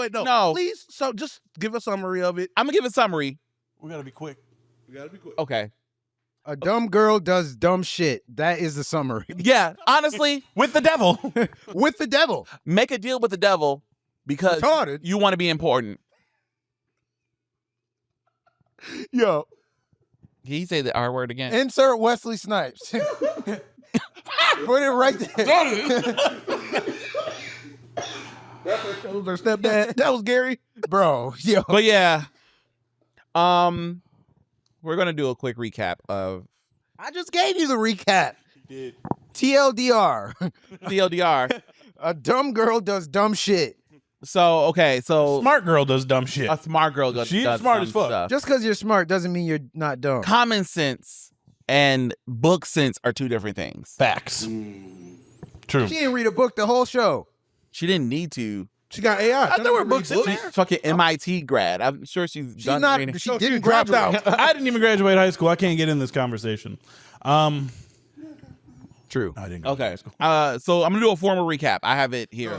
Wait, no. No. Please, so just give a summary of it. I'm gonna give a summary. We gotta be quick. Okay. A dumb girl does dumb shit. That is the summary. Yeah, honestly, With the devil. With the devil. make a deal with the devil because Retarded. you want to be important. Yo, Can you say the R word again? insert Wesley Snipes. Put it right there. That was her stepdad. That was Gary. Bro, yo. But yeah, we're gonna do a quick recap of I just gave you the recap. TLDR. TLDR. A dumb girl does dumb shit. So Smart girl does dumb shit. a smart girl does She's does smart dumb as fuck. stuff. Just because you're smart doesn't mean you're not dumb. Common sense and book sense are two different things. Facts. True. She didn't read a book the whole show. She didn't need to. She got AI. There were books in She's there. fucking MIT grad. I'm sure she's She's done not. reading. She didn't dropped graduate. out. I didn't even graduate high school. I can't get in this conversation. True. I didn't. Okay. So I'm gonna do a formal recap. I have it here.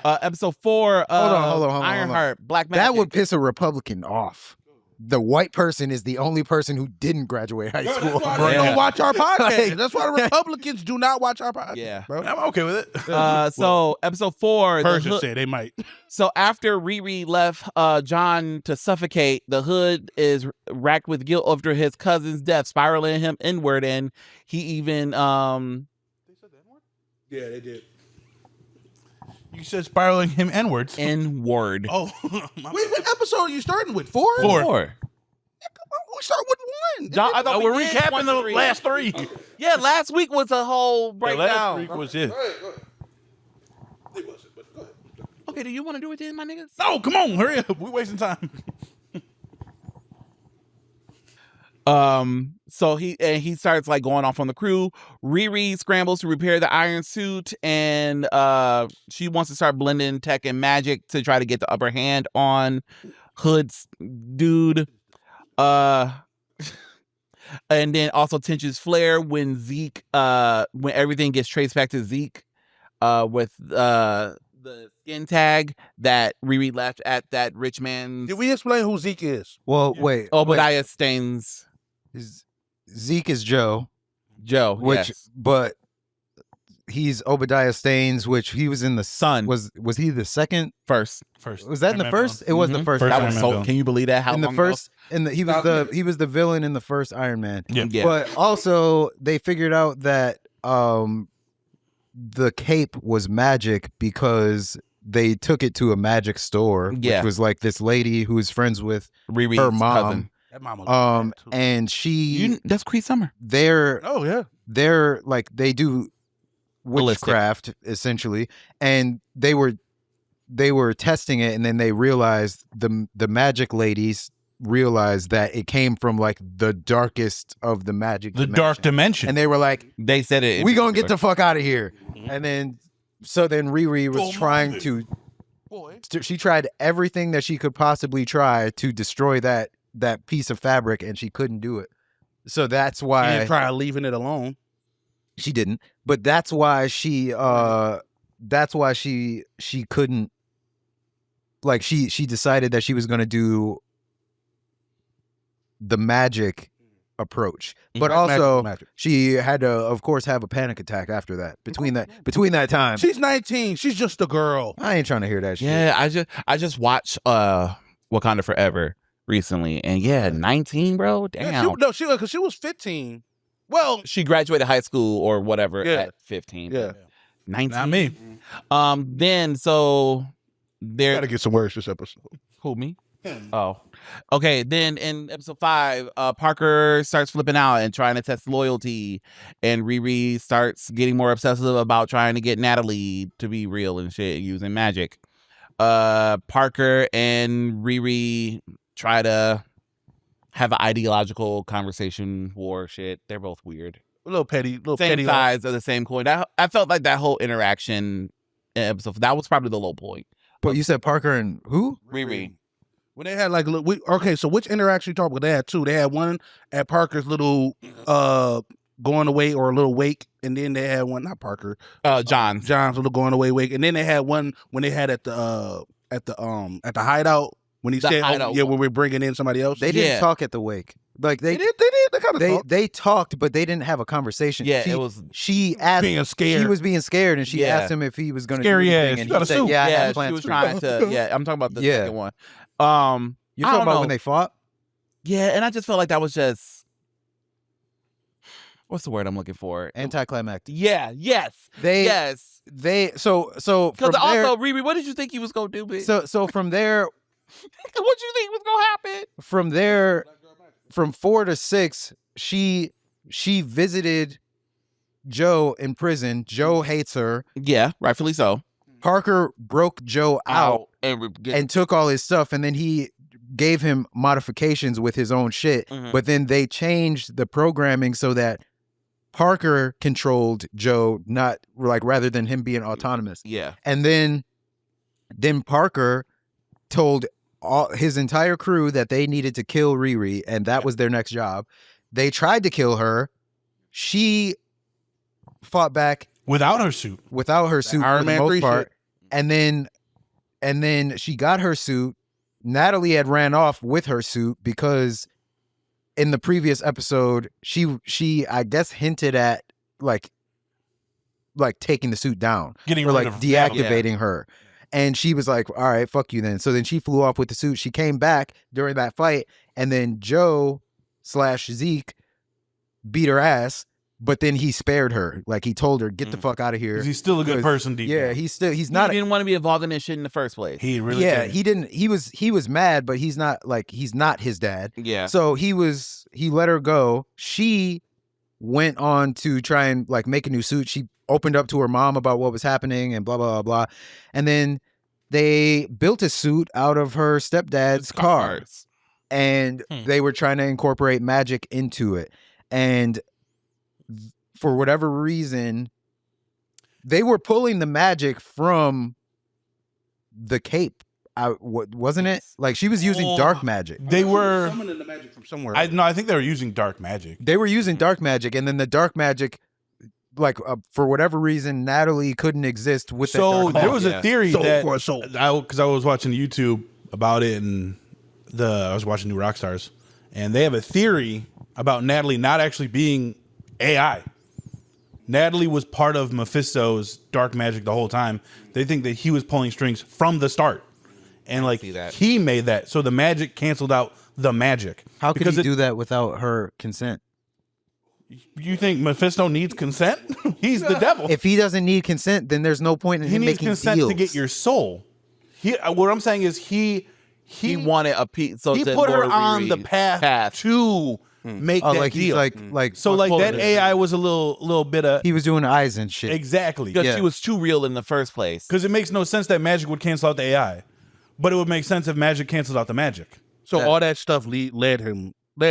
Episode 4. Hold on. Ironheart. Black Magic. That would piss a Republican off. The white person is the only person who didn't graduate high school. That's why bro. they don't watch our podcast. Like- That's why the Republicans do not watch our podcast. Yeah. bro. I'm okay with it. So episode 4. the Persia hood- said they might. So after Riri left John to suffocate, the hood is racked with guilt after his cousin's death, spiraling him inward, and he even Yeah, they did. You said spiraling him N-words. inward. Oh. Wait, what episode are you starting with? 4? 4. We start with 1. John, I thought we're we did recapping 1 the to 3. last 3. Yeah, last week was a whole The breakdown. last week was it. Go ahead. It wasn't, but go ahead. Okay, do you want to do it then, my niggas? No, come on, hurry up. We're wasting time. So he starts like going off on the crew. Riri scrambles to repair the iron suit, and she wants to start blending tech and magic to try to get the upper hand on Hood's dude. And then also tensions flare when Zeke, when everything gets traced back to Zeke, with the skin tag that Riri left at that rich man's. Did we explain who Zeke is? Well, wait. Obadiah Staines Zeke is Joe, Joe, which, yes. but he's Obadiah Staines, which he was in the Son. Was he the second? First. Was that in the first? It was the first. First That Iron was Man so. film. Can you believe that? How in the long ago? first, he was the villain in the first Iron Man. Yeah. Yeah. But also they figured out that the cape was magic because they took it to a magic store, Yeah. which was like this lady who was friends with Riri's her mom. cousin. That mama. And she That's Cree Summer. they're Oh yeah. like they do witchcraft essentially, and they were testing it, and then they realized the magic ladies realized that it came from like the darkest of the magic The dark dimension. and they were like, They said it. we gonna get the fuck out of here. And then Riri was trying to she tried everything that she could possibly try to destroy that piece of fabric, and she couldn't do it. So that's why And try leaving it alone. she didn't. But that's why she couldn't, like, she decided that she was gonna do the magic approach. But also Magic. she had to, of course, have a panic attack after that. Between that time. She's 19. She's just a girl. I ain't trying to hear that shit. Yeah, I just watched Wakanda Forever recently, and yeah, 19, bro. Damn. Because she was 15. Well, She graduated high school or whatever Yeah. at 15. yeah. 19. Not me. Then so there. Gotta get some words this episode. Who, me? Oh, okay. Then in episode 5, Parker starts flipping out and trying to test loyalty, and Riri starts getting more obsessive about trying to get Natalie to be real and shit using magic. Parker and Riri try to have an ideological conversation war shit. They're both weird. A little petty. Same sides of the same coin. I felt like that whole interaction in episode, that was probably the low point. But you said Parker and who? Riri. When they had like a little, okay, so which interaction you talking about? They had 2. They had one at Parker's little going away or a little wake, and then they had one, not Parker, John's. John's little going away wake, and then they had one when they had at the at the hideout when he said, when we're bringing in somebody else. They didn't talk at the wake. Like they did. They kind of talked. They talked, but they didn't have a conversation. Yeah, it was. She asked. Being scared. She was being scared, and she asked him if he was going to Scary do anything, ass. and he said, "Yeah, I have plans." She was trying to. Yeah, I'm talking about the second one. You're talking about when they fought. Yeah, and I just felt like that was just. What's the word I'm looking for? Anticlimactic. Yeah. Yes. So because also Riri, what did you think he was gonna do? Bitch? So from there, what do you think was gonna happen? From there, from 4 to 6, she visited Joe in prison. Joe hates her. Yeah, rightfully so. Parker broke Joe out and took all his stuff, and then he gave him modifications with his own shit. Mm-hmm. But then they changed the programming so that Parker controlled Joe, not like rather than him being autonomous. Yeah. And then Parker told his entire crew that they needed to kill Riri, and that was their next job. They tried to kill her. She fought back without her suit. Without her suit Iron for the Man most 3 part. shit. And then she got her suit. Natalie had ran off with her suit because in the previous episode, she I guess hinted at like taking the suit down, getting or rid like of deactivating her. And she was like, all right, fuck you then. So then she flew off with the suit. She came back during that fight, and then Joe/Zeke beat her ass, but then he spared her. Like he told her, get the fuck out of here. He's still a good person deep down. He's not. He didn't want to be involved in this shit in the first place. He really didn't. He didn't. He was mad, but he's not his dad. Yeah. So he let her go. She went on to try and like make a new suit. She opened up to her mom about what was happening and blah, blah, blah, blah. And then they built a suit out of her stepdad's car. And they were trying to incorporate magic into it. And for whatever reason, they were pulling the magic from the cape. Wasn't it? Like she was using dark magic. They were summoning the magic from somewhere. I think they were using dark magic. They were using dark magic, and then the dark magic, like for whatever reason, Natalie couldn't exist with that dark magic. There was a theory because I was watching YouTube about it, and I was watching New Rockstars, and they have a theory about Natalie not actually being AI. Natalie was part of Mephisto's dark magic the whole time. They think that he was pulling strings from the start. And like he made that. So the magic canceled out the magic. How could he do that without her consent? You think Mephisto needs consent? He's the devil. If he doesn't need consent, then there's no point in him making deals. He needs consent to get your soul. What I'm saying is he wanted a piece. So he put her on the path to make that deal. So that AI was a little bit of. He was doing eyes and shit. Exactly. Because she was too real in the first place. Because it makes no sense that magic would cancel out the AI. But it would make sense if magic cancels out the magic. So all that stuff led her.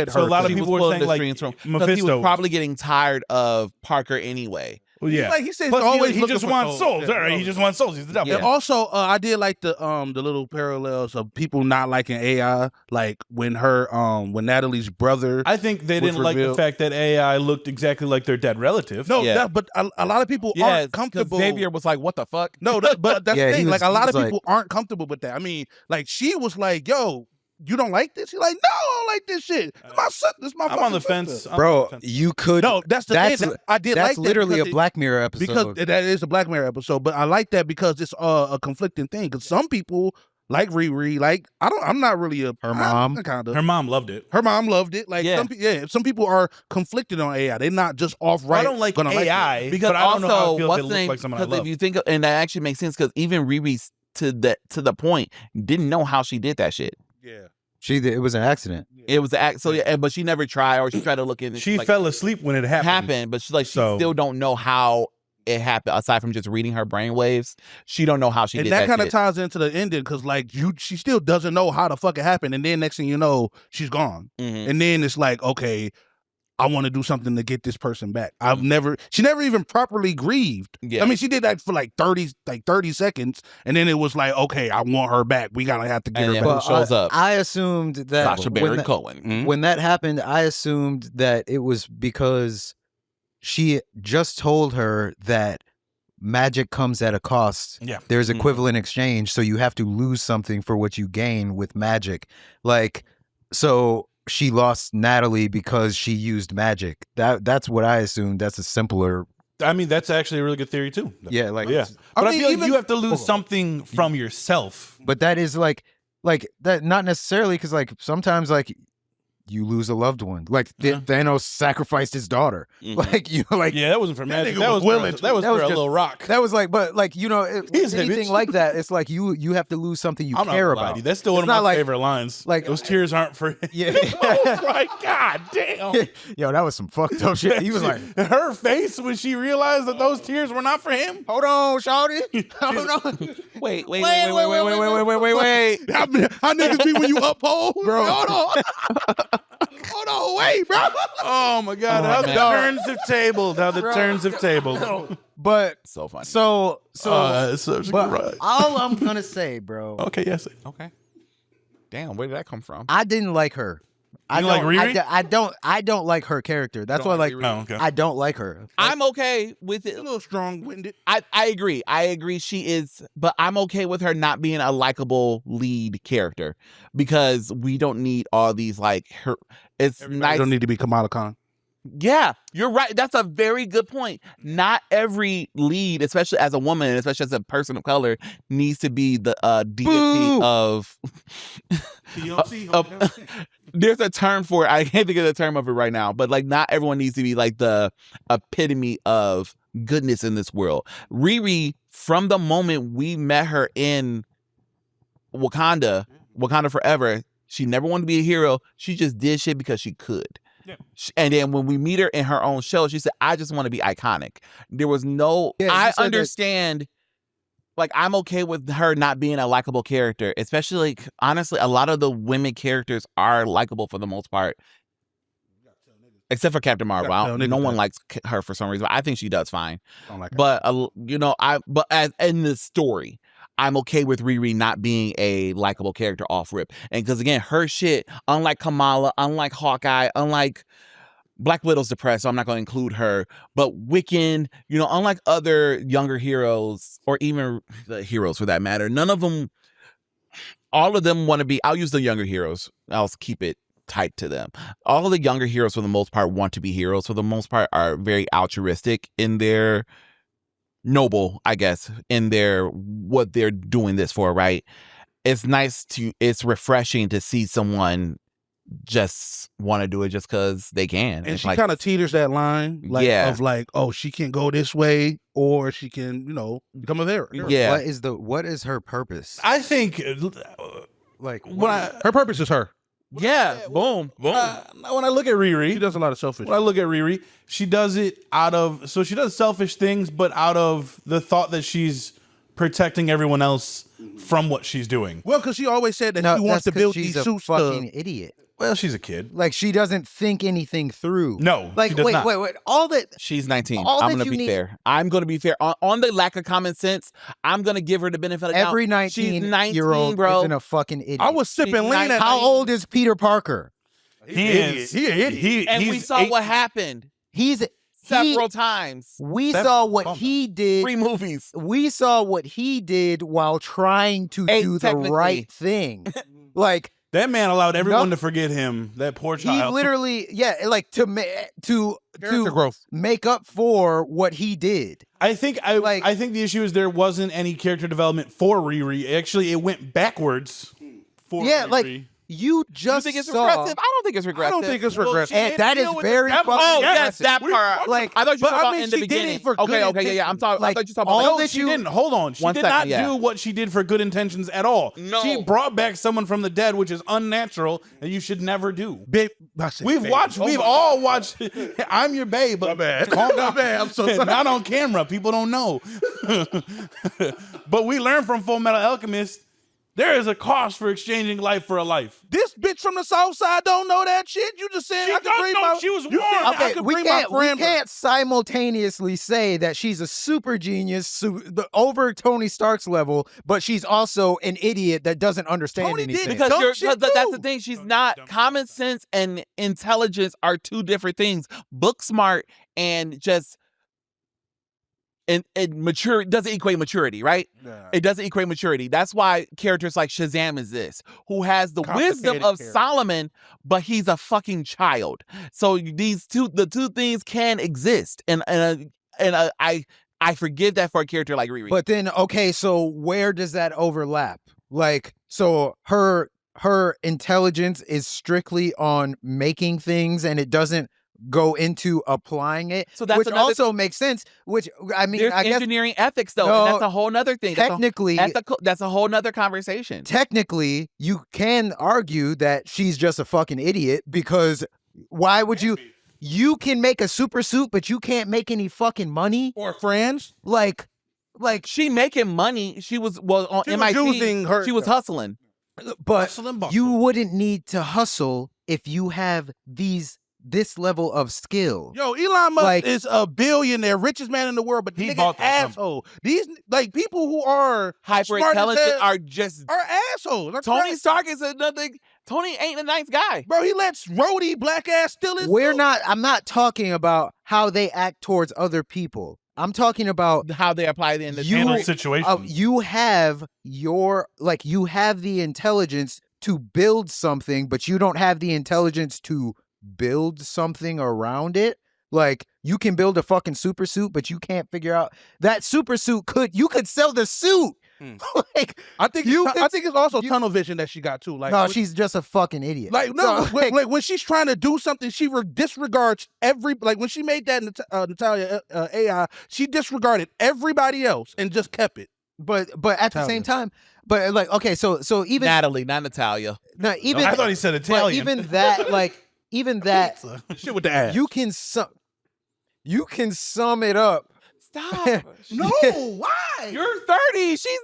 So a lot of people were saying like Mephisto he was probably getting tired of Parker anyway. Well, yeah, like he says, plus always he just wants souls. Yeah, all right, he just wants souls. He's the devil. Yeah. And also, I did like the little parallels of people not liking AI, like when Natalie's brother. I think they didn't like the fact that AI looked exactly like their dead relative. No, but a lot of people aren't comfortable. Xavier was like, "What the fuck?" No, but that's the thing. Like a lot of people aren't comfortable with that. I mean, like she was like, "Yo, you don't like this?" He's like, "No, I don't like this shit. My son, this my." I'm on the fence, bro. You could. No, that's the thing. I did like that. That's literally a Black Mirror episode. Because that is a Black Mirror episode, but I like that because it's a conflicting thing. Because some people like Riri, like I'm not really a her mom. Her mom loved it. Her mom loved it. Like some people are conflicted on AI. They're not just off right. I don't like AI because but I don't know how it feels what's to the name? look like someone I Because love. if you think, and that actually makes sense, because even Riri to the point didn't know how she did that shit. Yeah. It was an accident. It was but she never tried, or she tried to look in. She fell asleep when it happened. But she still don't know how it happened. Aside from just reading her brainwaves, she don't know how she did that. And that kind of ties into the ending because she still doesn't know how the fuck it happened, and then next thing you know, she's gone. Mm-hmm. And then it's like, okay, I want to do something to get this person back. She never even properly grieved. Yeah. I mean, she did that for like 30 seconds, and then it was like, okay, I want her back. We gotta have to get her back. Who shows up? I assumed that Sacha Baron Cohen. When that happened, I assumed that it was because she just told her that magic comes at a cost. Yeah. There's equivalent exchange, so you have to lose something for what you gain with magic. Like, so she lost Natalie because she used magic. That's what I assumed. That's a simpler. I mean, that's actually a really good theory too. Yeah, like Yeah, but I mean, feel like even- you have to lose something from yourself. But that is like that, not necessarily, because like sometimes like you lose a loved one. Like Thanos sacrificed his daughter. Like Yeah, that wasn't for magic. nigga That was was willing for, that was to. for That was a just- little rock. That was like, but like, you know, He's a anything bitch. like that, it's like you have to lose something you I'm not care gonna lie to about. you. That's still one It's of not my like- favorite lines. like- those tears aren't for. Yeah. Oh my god damn! Yo, that was some fucked up shit. He was like, her face when she realized that those tears were not for him. "Hold on, shawty. Hold on." Wait. How niggas be when you uphold, bro? Hold on, hold on, wait, bro. Oh my god! How the man. turns have tabled. How the turns have tabled. But So funny. so That's such a but good ride. all I'm gonna say, bro, Okay, yes. Okay. Damn, where did that come from? I didn't like her. I You like don't, Riri? I don't like her character. That's why, like, Oh, okay. I don't like her. I'm okay with it. A little strong-winded. I agree. I agree she is, but I'm okay with her not being a likable lead character because we don't need all these like her. It's nice. Don't need to be Kamala Khan. Yeah, you're right. That's a very good point. Not every lead, especially as a woman, and especially as a person of color, needs to be the deity Boo! of. There's a term for it. I can't think of the term of it right now, but like not everyone needs to be like the epitome of goodness in this world. Riri, from the moment we met her in Wakanda Forever, she never wanted to be a hero. She just did shit because she could. Yeah. And then when we meet her in her own show, she said, I just want to be iconic. There was no, Yeah, I she said that- understand, like, I'm okay with her not being a likable character, especially, like, honestly, a lot of the women characters are likable for the most part. Except for Captain Marvel. gotta tell No niggas one that. likes her for some reason. I think she does fine. Don't like her. But, you know, but as in the story, I'm okay with Riri not being a likable character off rip. And because, again, her shit, unlike Kamala, unlike Hawkeye, unlike Black Widow's depressed, so I'm not going to include her. But Wiccan, you know, unlike other younger heroes, or even the heroes for that matter, none of them, all of them want to be, I'll use the younger heroes. I'll keep it tight to them. All of the younger heroes, for the most part, want to be heroes. For the most part, are very altruistic in their noble, I guess, in their what they're doing this for, right? It's refreshing to see someone just want to do it just because they can. And It's she like, kind of teeters that line, like, Yeah. of like, oh, she can go this way, or she can, you know, become a hero. yeah. what is her purpose? I think Like, when I Her purpose is her. Yeah, boom. when I look at She Riri, does a lot of selfish. when I look at Riri, she does it out of she does selfish things, but out of the thought that she's protecting everyone else from what she's doing. Well, because she always said that no, she wants that's to 'cause build she's these a suits. fucking idiot. Well, she's a kid. Like, she doesn't think anything through. No, Like, she does wait, not. wait. All that. She's 19. All I'm that going to you be need- fair. I'm going to be fair. On the lack of common sense, I'm going to give her the benefit of the doubt. Every She's 19-year-old bro. isn't a fucking idiot. I was sipping She's lean at How old is Peter Parker? He is. He an idiot. And we he's saw eight- what happened He's several times. We That- saw what calm he did. 3 movies. We saw what he did while trying to 8 do the technically. right thing. Like, That man allowed everyone No. to forget him. That poor he child. literally, like to Character growth. make up for what he did. I think I think the issue is there wasn't any character development for Riri. Actually, it went backwards for Yeah, Riri. like, you You just think it's saw. regressive? I don't think it's I regressive. don't think it's Well, regressive. And that is deal with the very devil. fucking Oh, yes, aggressive. that What are you part. talking Like, I thought you but were I talking about mean, in the she did it beginning. for good Okay, yeah. I'm talking. I Like, thought you were talking all about. No, that she you- didn't. Hold on. She One did second, not yeah. do what she did for good intentions at all. No. She brought back someone from the dead, which is unnatural and you should never do. Babe, I said, We've babe. watched. Oh We've my all watched. I'm your babe, but My bad. calm down. My bad. I'm so sorry. Not on camera. People don't know. But we learned from Full Metal Alchemist. There is a cost for exchanging life for a life. This bitch from the South Side don't know that shit. You just said She I could does bring know my. she was you warned. said I Okay, could we bring can't my friend. simultaneously say that she's a super genius, over Tony Stark's level, but she's also an idiot that doesn't understand Tony did anything. dumb Because shit that's too. the thing. She's not. Common sense and intelligence are 2 different things. Book smart and just and mature doesn't equate maturity, right? Yeah. It doesn't equate maturity. That's why characters like Shazam is this, who has the wisdom of character. Solomon, but he's a fucking child. So the two things can exist, and I forgive that for a character like Riri. But then, okay, so where does that overlap? Like, so her intelligence is strictly on making things, and it doesn't go into applying it. So that's which another- also makes sense. Which I mean, There's I guess engineering ethics though, No, and that's a whole nother thing. technically, that's a whole nother conversation. technically, you can argue that she's just a fucking idiot because why would you? You can make a super suit, but you can't make any fucking money. Or friends. Like She making money. She was on She was MIT. using her- She was hustling. but Hustle and bustle. you wouldn't need to hustle if you have this level of skill. Yo, Elon Musk Like- is a billionaire, richest man in the world, but He he bought that asshole. These like people who are Hyper smart as intelligent hell are just. are assholes. They're Tony crazy. Stark is another. Tony ain't a nice guy. Bro, he lets Rhodey black ass steal his We're suit. not. I'm not talking about how they act towards other people. I'm talking about How they apply it in the Handle story. situation. you have you have the intelligence to build something, but you don't have the intelligence to build something around it. Like, you can build a fucking super suit, but you can't figure out that super suit you could sell the suit. Like, I think I think it's also tunnel vision that she got too. Like, no, when- she's just a fucking idiot. like no, So, like when she's trying to do something, she disregards like when she made that Natalia AI, she disregarded everybody else and just kept it. but at the same time, but like, okay, so even Natalie, not Natalia. no, even I thought he said but Italian. even that, even that, Shit with the ass. you can sum it up. Stop. No, why? You're 30. She's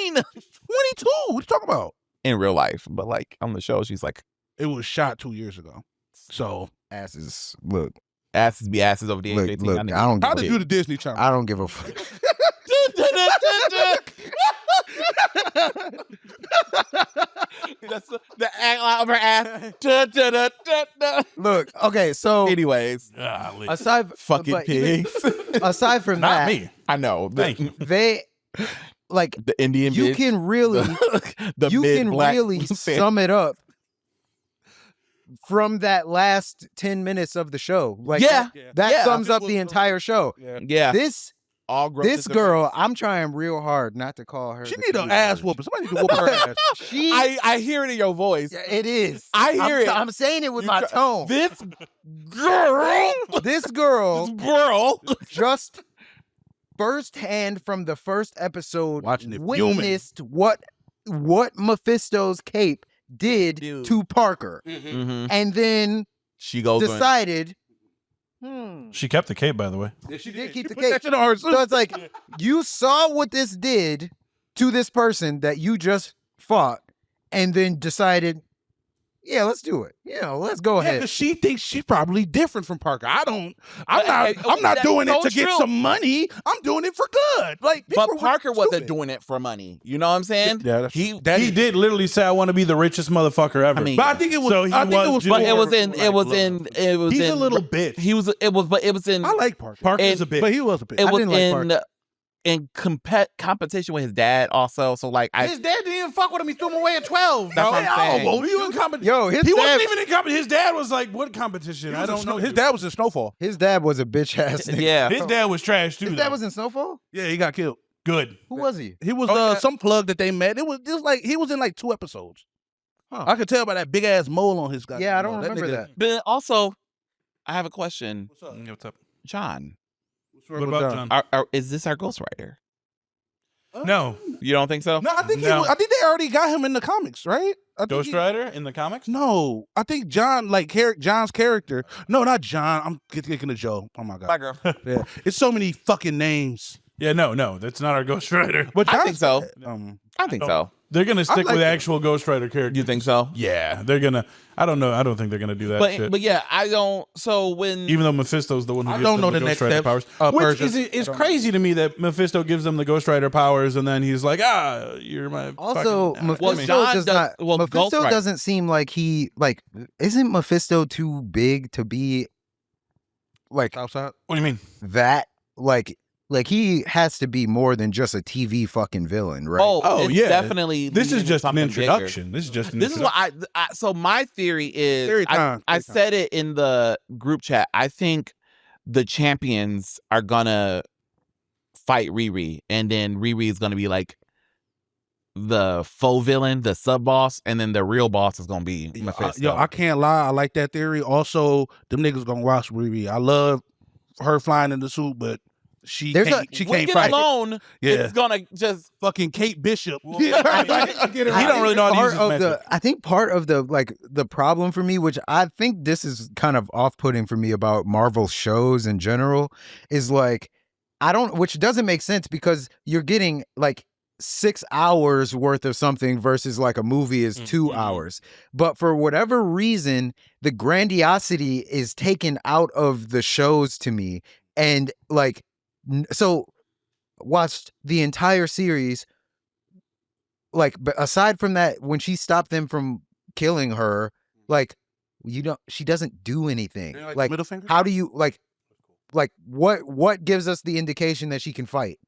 19. 22. What you talking about? In real life, but like on the show, she's like It was shot 2 years ago. So Asses, look, asses be asses over the age of 18. look. I don't. how Give did a, you the Disney Channel? I don't give a fuck. That's the act of her ass. Da, da, da, da, da. Look, okay, so Anyways, Golly. aside fucking but even- pigs. aside from Not that, me. I know. Thank you. they like The Indian you bitch. can really the you can mid-black really fan. sum it up from that last 10 minutes of the show. Like Yeah. that Yeah. sums up the entire show. Yeah. Yeah. This All this girl, I'm trying real hard not to call her. She the need an Q ass word. whooping. Somebody need to whoop her ass. She, I hear it in your voice. yeah, it is. I hear it. I'm saying it with You my try- tone. This girl, This girl girl. just firsthand from the first episode Watching it fuming. witnessed what Mephisto's cape did Dude. to Parker, Mhm. and then She goes on. decided. She kept the cape, by the way. She did keep the put that cape. shit on her suit. So it's like you saw what this did to this person that you just fought, and then decided, yeah, let's do it. Let's go Yeah, ahead. because she thinks she's probably different from Parker. I'm But, not. hey, I'm not that's doing so it to get true. some money. I'm doing it for good. Like, But people were Parker wasn't stupid. doing it for money. You know what I'm saying? Yeah, that's- he. that He is- did literally say, "I want to be the richest motherfucker ever." I mean, But I think it was. So he I think was it was. But it more was in. like It was love. in. It was. He's in, a little bitch. He was. It was. But it was in. I like Parker. Parker's and- a bitch. But he was a bitch. It I was didn't like in. Parker. In competition with his dad, also. So like, His dad didn't even fuck with him. He threw him away at 12. That's dog. what I'm saying. Well, you in competition? Yo, his He dad, wasn't even in competition. His dad was like, "What competition? I don't know." His dad was in Snowfall. his dad was a bitch ass nigga. yeah. His dad was trash too. His though. dad was in Snowfall. Yeah, he got killed. good. Who was he? He was Oh, yeah. some plug that they met. It was like he was in like 2 episodes. Huh. I could tell by that big ass mole on his guy. Yeah, I don't remember nigga- that. But also, I have a question, What's up? Yeah, what's up? John. What's What about John? Is this our ghostwriter? No, You don't think so? No, I think No. I think they already got him in the comics, right? I think Ghost Rider in the comics. No, I think John, like John's character. No, not John. I'm thinking of Joe. Oh my god. My girl. Yeah, it's so many fucking names. Yeah, no, that's not our Ghost Rider. But I John's- think so. I think Oh. so. They're gonna stick like with it. actual Ghost Rider characters. You think so? Yeah, they're gonna. I don't know. I don't think they're gonna do that shit. But yeah, I don't. So when Even though Mephisto's the one who I gives don't them know the the Ghost next Rider steps, powers, which Persia. is crazy to me that Mephisto gives them the Ghost Rider powers, and then he's like, you're my. Also, fucking- Mephisto Well, John does does- not. well, Ghost Mephisto Rider. doesn't seem like he like. Isn't Mephisto too big to be like Outside. What do you mean? that? Like Like he has to be more than just a TV fucking villain, right? Oh, yeah. definitely. This is leading just an something introduction. bigger. This is just an This is introduction. what I so my theory is Theory time. I said it in the group chat. I think the champions are gonna fight Riri, and then Riri is gonna be like the faux villain, the sub boss, and then the real boss is gonna be Mephisto. Yo, I can't lie. I like that theory. Also, them niggas gonna watch Riri. I love her flying in the suit, but she can't fight. Alone, Yeah. it's gonna just fucking Kate Bishop. Well, he don't really know how to use his magic. I think part of the problem for me, which I think this is kind of off-putting for me about Marvel shows in general, is like which doesn't make sense because you're getting like 6 hours worth of something versus like a movie is 2 hours. But for whatever reason, the grandiosity is taken out of the shows to me. And like, so watched the entire series. Like, but aside from that, when she stopped them from killing her, like, she doesn't do anything. Like middle finger? how do you like what gives us the indication that she can fight?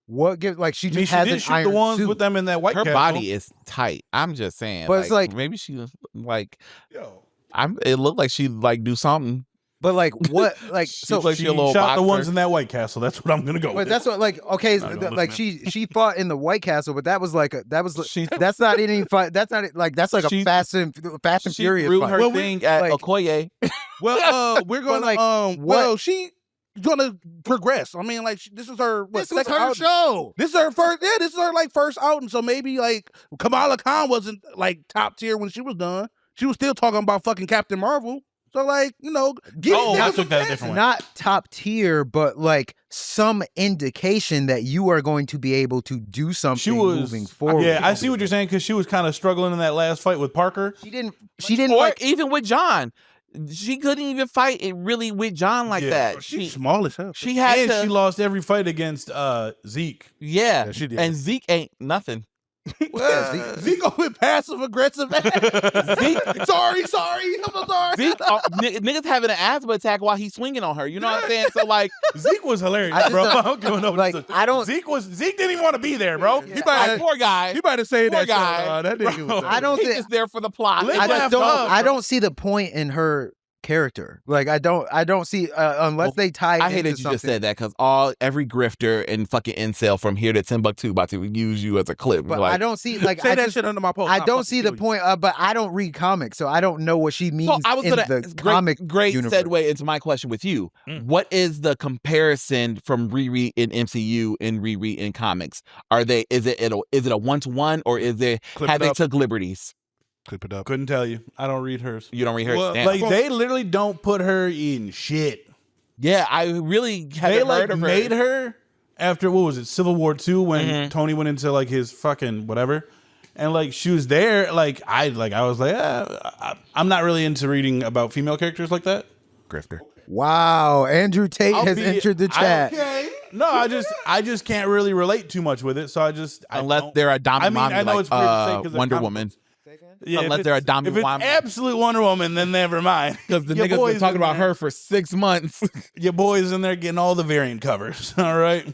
What gives she just has did an shoot iron the ones suit. with them in that white her castle. body is tight. I'm just saying, But it's like maybe she was like, Yo. it looked like she like do something. But like what like She so like She she a little shot the boxer. ones in that white castle. That's what I'm gonna go but with. that's what okay No, like listen, she fought in the White Castle, but that was She- that's not any fight. That's not like that's like She- a Fast and She Furious threw fight. her Well, thing at like- Okoye. Well, we're gonna like, well, she gonna progress. I mean, like this is her This was second her outing. show. This is her first. Yeah, this is her like first outing. So maybe like Kamala Khan wasn't like top tier when she was done. She was still talking about fucking Captain Marvel. So like give I niggas took some that a chances. different way. Not top tier, but like some indication that you are going to be able to do something She was moving forward. Yeah, I see what you're saying because she was kind of struggling in that last fight with Parker. She didn't Or like even with John. She couldn't even fight it really with John like Yeah. that. She's small as hell. She had And to, she lost every fight against Zeke. yeah. Yeah, she did. And Zeke ain't nothing. Well, Zeke with passive aggressive ass. Zeke, sorry, I'm sorry. Zeke, niggas having an asthma attack while he's swinging on her. You know what I'm saying? So like, Zeke was hilarious, I just bro. don't- I'm giving up. like, I don't- Zeke didn't even want to be there, bro. He might poor guy. He might have said Poor that. guy. That nigga was. I don't He's think just there for the plot. Live, I laugh, don't love, I bro. don't see the point in her character. Like I don't see unless they tie. I hate into that you something. just said that because every grifter and fucking incel from here to Timbuktu about to use you as a clip. But like, I don't see like Say I that just, shit under my post. I I'll don't fucking see the kill you. point. But I don't read comics, so I don't know what she means So I was in gonna the comic great universe. segue into my question with you. What is the comparison from Riri in MCU and Riri in comics? Is it a 1-to-1 or is it Clip have it they up. took liberties? Clip it up. Couldn't tell you. I don't read hers. You don't read her. Well, Damn. Like they literally don't put her in shit. yeah, I really They haven't like heard of her. made her after what was it, Civil War II, when Mhm. Tony went into like his fucking whatever, and like she was there. I was like, I'm not really into reading about female characters like that. Grifter. Wow, Andrew Tate has entered the chat. No, I just can't really relate too much with it. So Unless they're a dominant I know like, it's weird to say 'cause they're Wonder comic Woman. books. Yeah, Unless if they're a it's- dominant If it's woman. absolute Wonder Woman, then never mind. Because the Your niggas boy's been talking in about there. her for 6 months. Your boy's in there getting all the variant covers. All right.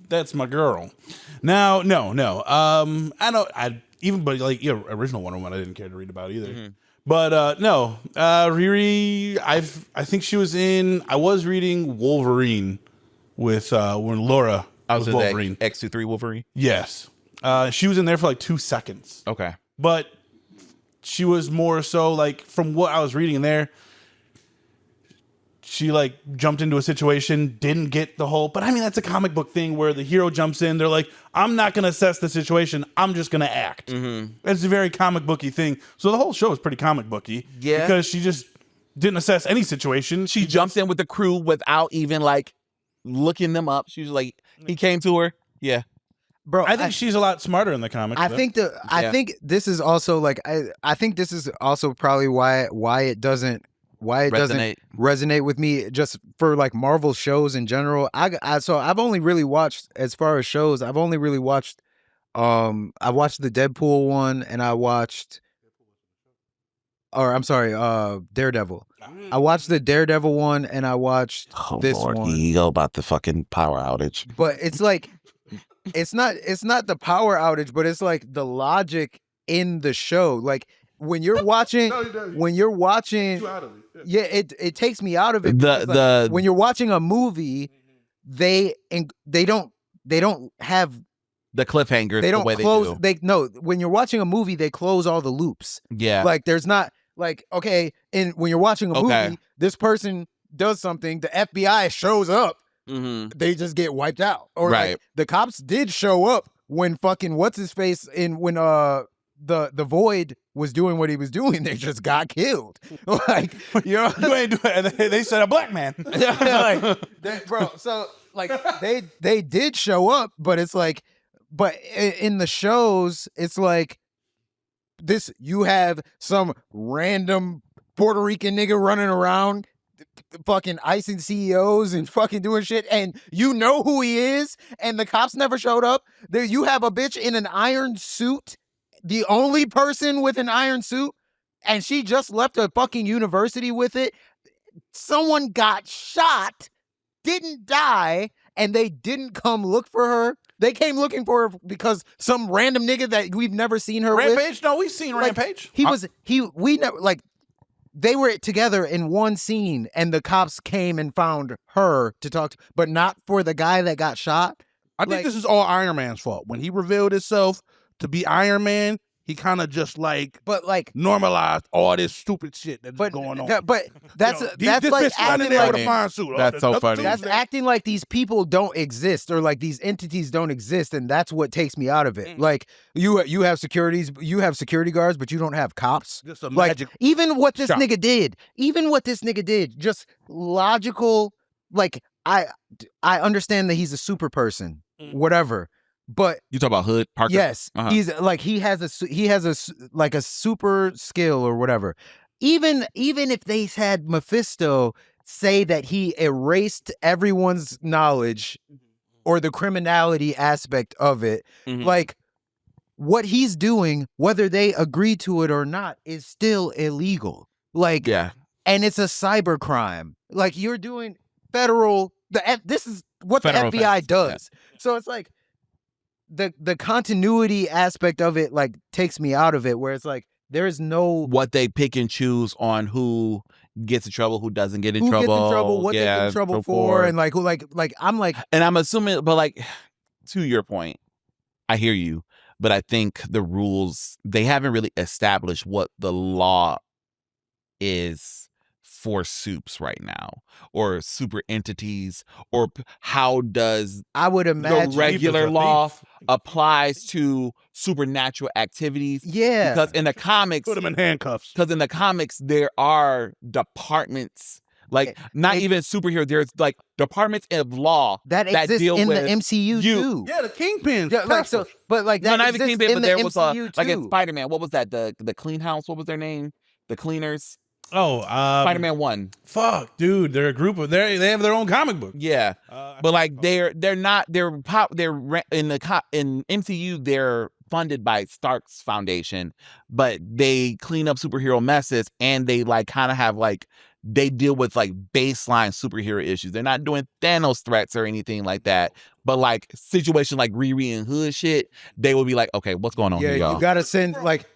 That's my girl. Now, no. I know but like original Wonder Woman I didn't care to read about either. Mm-hmm. But no. Riri, I think she was in I was reading Wolverine with when Laura was Wolverine. X23 Wolverine. Yes. She was in there for like 2 seconds. Okay. But she was more so like from what I was reading in there, she like jumped into a situation, didn't get the whole, but I mean, that's a comic book thing where the hero jumps in. They're like, I'm not going to assess the situation. I'm just going to act. Mm-hmm. It's a very comic booky thing. So the whole show is pretty comic booky. Yeah. Because she just didn't assess any situation. She jumps in with the crew without even like looking them up. She was like, he came to her. Yeah. Bro, I think she's a lot smarter in the comics. I though. think I think this is also like I think this is also probably why it doesn't resonate with me just for like Marvel shows in general. So I've only really watched, as far as shows, I've only really watched I watched the Deadpool one, and I watched or I'm sorry, Daredevil. I watched the Daredevil one and I watched this Lord, one. you go about the fucking power outage. But it's like it's not the power outage, but it's like the logic in the show. Like when you're watching yeah, it takes me out of it. When you're watching a movie, they don't have the cliffhangers. They don't the way close. They do. When you're watching a movie, they close all the loops. Yeah, like there's not like okay, and when you're watching a movie, this person does something, the FBI shows up, they just get wiped out. Or like, the cops did show up when fucking what's his face when the Void was doing what he was doing, they just got killed. Like you ain't doing it. They said a black man. Bro, so like they did show up, but it's like, but in the shows, it's like this: you have some random Puerto Rican nigga running around, fucking icing CEOs and fucking doing shit, and you know who he is, and the cops never showed up. There, you have a bitch in an iron suit, the only person with an iron suit, and she just left a fucking university with it. Someone got shot, didn't die, and they didn't come look for her. They came looking for her because some random nigga that we've never seen her Rampage? with. No, we've seen Rampage. We never, like, they were together in one scene, and the cops came and found her to talk to, but not for the guy that got shot. I think this is all Iron Man's fault. When he revealed himself to be Iron Man, he kind of just normalized all this stupid shit that's going on. But that's like acting like a fine suit. That's so funny. That's acting like these people don't exist, or like these entities don't exist, and that's what takes me out of it. Like you have security guards, but you don't have cops. Just a like magic even what this nigga did, just logical. Like I understand that he's a super person, whatever. But you talk about Hood Parker. Yes, he's like he has a super skill or whatever. Even if they had Mephisto say that he erased everyone's knowledge or the criminality aspect of it, like what he's doing, whether they agree to it or not, is still illegal. Like, and it's a cyber crime. Like you're doing federal. This is what federal the FBI does. Yeah. So it's like. The continuity aspect of it like takes me out of it, where it's like there is no what they pick and choose on who gets in trouble, who doesn't get in trouble, what they get in trouble for, and like who like I'm like, and I'm assuming, but like to your point, I hear you, but I think the rules, they haven't really established what the law is for soups right now, or super entities, or how does I would imagine the regular law applies to supernatural activities? Yeah, because in the comics, put them in handcuffs. Because in the comics, there are departments, like not even superhero. There's like departments of law that exist deal in with the MCU too. Yeah, the Kingpin. Yeah, like so, but like that not even Kingpin, but there was like in Spider-Man. What was that? The Clean House. What was their name? The Cleaners. Oh, Spider-Man 1. Fuck, dude, they're a group of they have their own comic book. Yeah, but like they're in MCU they're funded by Stark's Foundation, but they clean up superhero messes, and they like kind of have like they deal with like baseline superhero issues. They're not doing Thanos threats or anything like that, but like situations like Riri and Hood shit, they will be like, okay, what's going on here, y'all? You gotta send like.